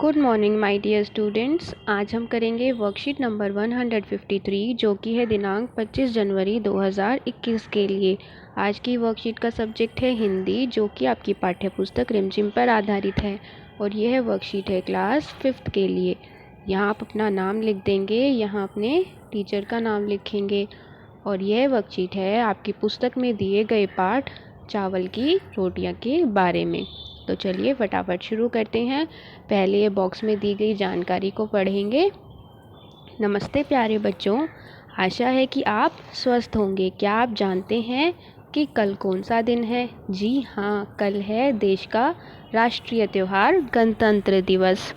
Good morning my dear students. आज हम करेंगे वर्कशीट नंबर 153 जो कि है दिनांक 25 जनवरी 2021 के लिए। आज की वर्कशीट का सब्जेक्ट है हिंदी, जो कि आपकी पाठ्य पुस्तक रिमझिम पर आधारित है और यह वर्कशीट है क्लास 5th के लिए। यहाँ आप अपना नाम लिख देंगे, यहाँ अपने टीचर का नाम लिखेंगे और यह वर्कशीट है आपकी पुस्तक में दिए गए पाठ चावल की रोटियाँ के बारे में। तो चलिए फटाफट शुरू करते हैं। पहले ये बॉक्स में दी गई जानकारी को पढ़ेंगे। नमस्ते प्यारे बच्चों, आशा है कि आप स्वस्थ होंगे। क्या आप जानते हैं कि कल कौन सा दिन है? जी हाँ, कल है देश का राष्ट्रीय त्यौहार गणतंत्र दिवस।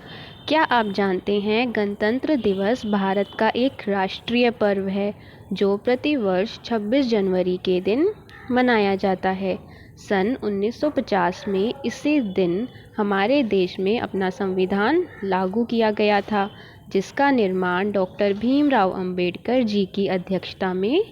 क्या आप जानते हैं गणतंत्र दिवस भारत का एक राष्ट्रीय पर्व है जो प्रतिवर्ष 26 जनवरी के दिन मनाया जाता है। सन 1950 में इसी दिन हमारे देश में अपना संविधान लागू किया गया था, जिसका निर्माण डॉक्टर भीमराव अंबेडकर जी की अध्यक्षता में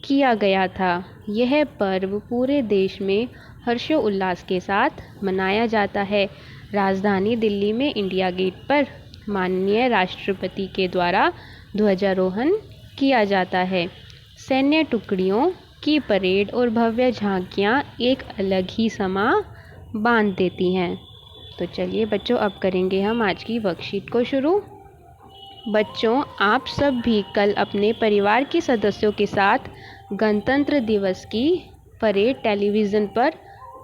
किया गया था। यह पर्व पूरे देश में हर्षोल्लास के साथ मनाया जाता है। राजधानी दिल्ली में इंडिया गेट पर माननीय राष्ट्रपति के द्वारा ध्वजारोहण किया जाता है। सैन्य टुकड़ियों की परेड और भव्य झांकियाँ एक अलग ही समा बांध देती हैं। तो चलिए बच्चों, अब करेंगे हम आज की वर्कशीट को शुरू। बच्चों, आप सब भी कल अपने परिवार के सदस्यों के साथ गणतंत्र दिवस की परेड टेलीविज़न पर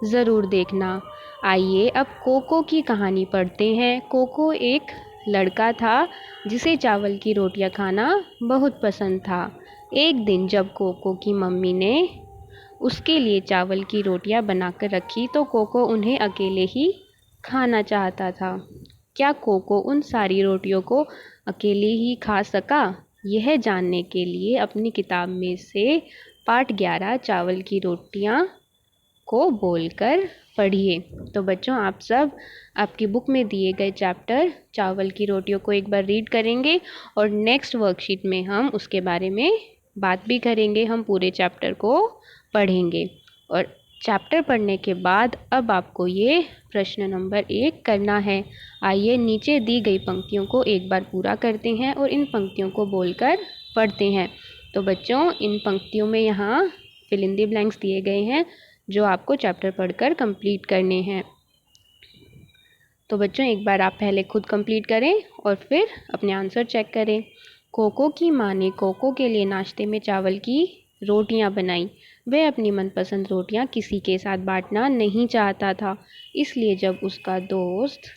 ज़रूर देखना। आइए अब कोको की कहानी पढ़ते हैं। कोको एक लड़का था जिसे चावल की रोटियां खाना बहुत पसंद था। एक दिन जब कोको की मम्मी ने उसके लिए चावल की रोटियां बनाकर रखी तो कोको उन्हें अकेले ही खाना चाहता था। क्या कोको उन सारी रोटियों को अकेले ही खा सका? यह जानने के लिए अपनी किताब में से पाठ 11 चावल की रोटियां को बोलकर पढ़िए। तो बच्चों, आप सब आपकी बुक में दिए गए चैप्टर चावल की रोटियों को एक बार रीड करेंगे और नेक्स्ट वर्कशीट में हम उसके बारे में बात भी करेंगे। हम पूरे चैप्टर को पढ़ेंगे और चैप्टर पढ़ने के बाद अब आपको ये प्रश्न नंबर 1 करना है। आइए नीचे दी गई पंक्तियों को एक बार पूरा करते हैं और इन पंक्तियों को बोलकर पढ़ते हैं। तो बच्चों, इन पंक्तियों में यहाँ फिल इन द ब्लैंक्स दिए गए हैं जो आपको चैप्टर पढ़कर कंप्लीट करने हैं। तो बच्चों, एक बार आप पहले खुद कंप्लीट करें और फिर अपने आंसर चेक करें। कोको की माँ ने कोको के लिए नाश्ते में चावल की रोटियां बनाई। वह अपनी मनपसंद रोटियां किसी के साथ बांटना नहीं चाहता था, इसलिए जब उसका दोस्त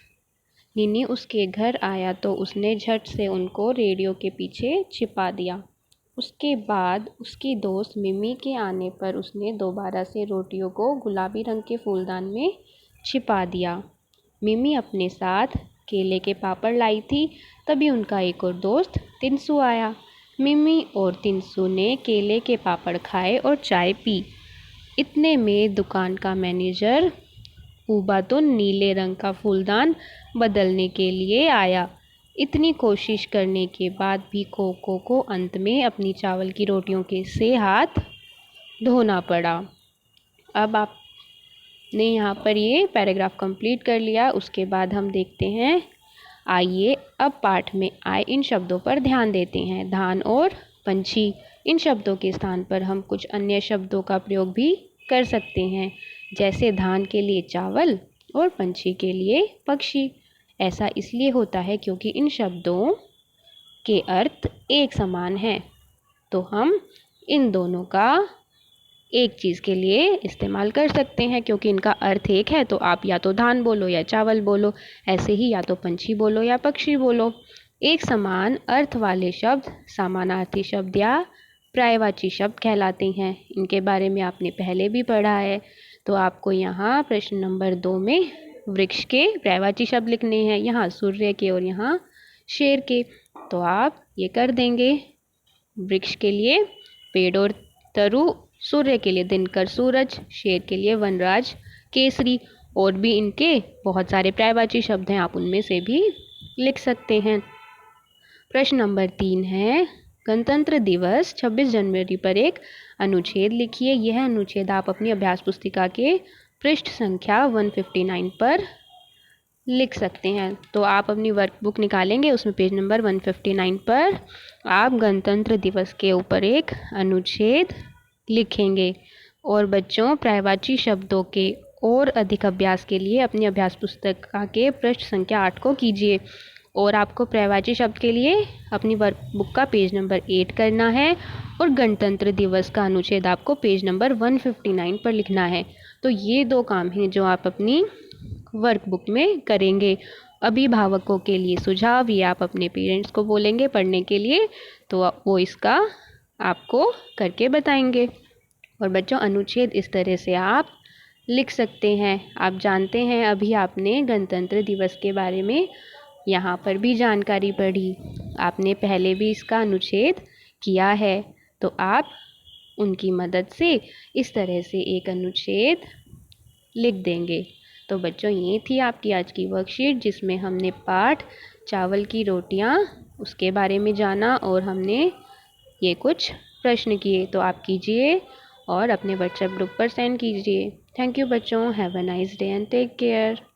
निन्नी उसके घर आया तो उसने झट से उनको रेडियो के पीछे छिपा दिया। उसके बाद उसकी दोस्त मिमी के आने पर उसने दोबारा से रोटियों को गुलाबी रंग के फूलदान में छिपा दिया। मिमी अपने साथ केले के पापड़ लाई थी। तभी उनका एक और दोस्त तिनसु आया। मिमी और तिनसु ने केले के पापड़ खाए और चाय पी। इतने में दुकान का मैनेजर ऊबा तो नीले रंग का फूलदान बदलने के लिए आया। इतनी कोशिश करने के बाद भी कोको को अंत में अपनी चावल की रोटियों के से हाथ धोना पड़ा। अब आपने यहाँ पर ये पैराग्राफ कंप्लीट कर लिया। उसके बाद हम देखते हैं, आइए अब पाठ में आए इन शब्दों पर ध्यान देते हैं। धान और पंछी, इन शब्दों के स्थान पर हम कुछ अन्य शब्दों का प्रयोग भी कर सकते हैं, जैसे धान के लिए चावल और पंछी के लिए पक्षी। ऐसा इसलिए होता है क्योंकि इन शब्दों के अर्थ एक समान हैं, तो हम इन दोनों का एक चीज़ के लिए इस्तेमाल कर सकते हैं। क्योंकि इनका अर्थ एक है तो आप या तो धान बोलो या चावल बोलो, ऐसे ही या तो पंछी बोलो या पक्षी बोलो। एक समान अर्थ वाले शब्द समानार्थी शब्द या पर्यायवाची शब्द कहलाते हैं। इनके बारे में आपने पहले भी पढ़ा है। तो आपको यहाँ प्रश्न नंबर 2 में वृक्ष के पर्यायवाची शब्द लिखने हैं, यहाँ सूर्य के और यहाँ शेर के। तो आप ये कर देंगे। वृक्ष के लिए पेड़ और तरु, सूर्य के लिए दिनकर सूरज, शेर के लिए वनराज केसरी। और भी इनके बहुत सारे पर्यायवाची शब्द हैं, आप उनमें से भी लिख सकते हैं। प्रश्न नंबर 3 है, गणतंत्र दिवस 26 जनवरी पर एक अनुच्छेद लिखिए। यह अनुच्छेद आप अपनी अभ्यास पुस्तिका के पृष्ठ संख्या 159 पर लिख सकते हैं। तो आप अपनी वर्कबुक निकालेंगे, उसमें पेज नंबर 159 पर आप गणतंत्र दिवस के ऊपर एक अनुच्छेद लिखेंगे। और बच्चों, पर्यायवाची शब्दों के और अधिक अभ्यास के लिए अपनी अभ्यास पुस्तिका के पृष्ठ संख्या 8 को कीजिए। और आपको पर्यायवाची शब्द के लिए अपनी वर्कबुक का पेज नंबर 8 करना है और गणतंत्र दिवस का अनुच्छेद आपको पेज नंबर 159 पर लिखना है। तो ये 2 काम हैं जो आप अपनी वर्कबुक में करेंगे। अभिभावकों के लिए सुझाव, ये आप अपने पेरेंट्स को बोलेंगे पढ़ने के लिए, तो वो इसका आपको करके बताएंगे। और बच्चों, अनुच्छेद इस तरह से आप लिख सकते हैं। आप जानते हैं, अभी आपने गणतंत्र दिवस के बारे में यहाँ पर भी जानकारी पढ़ी, आपने पहले भी इसका अनुच्छेद किया है। तो आप उनकी मदद से इस तरह से एक अनुच्छेद लिख देंगे। तो बच्चों, ये थी आपकी आज की वर्कशीट, जिसमें हमने पाठ चावल की रोटियां उसके बारे में जाना और हमने ये कुछ प्रश्न किए। तो आप कीजिए और अपने व्हाट्सएप ग्रुप पर सेंड कीजिए। थैंक यू बच्चों, have a nice day and take care.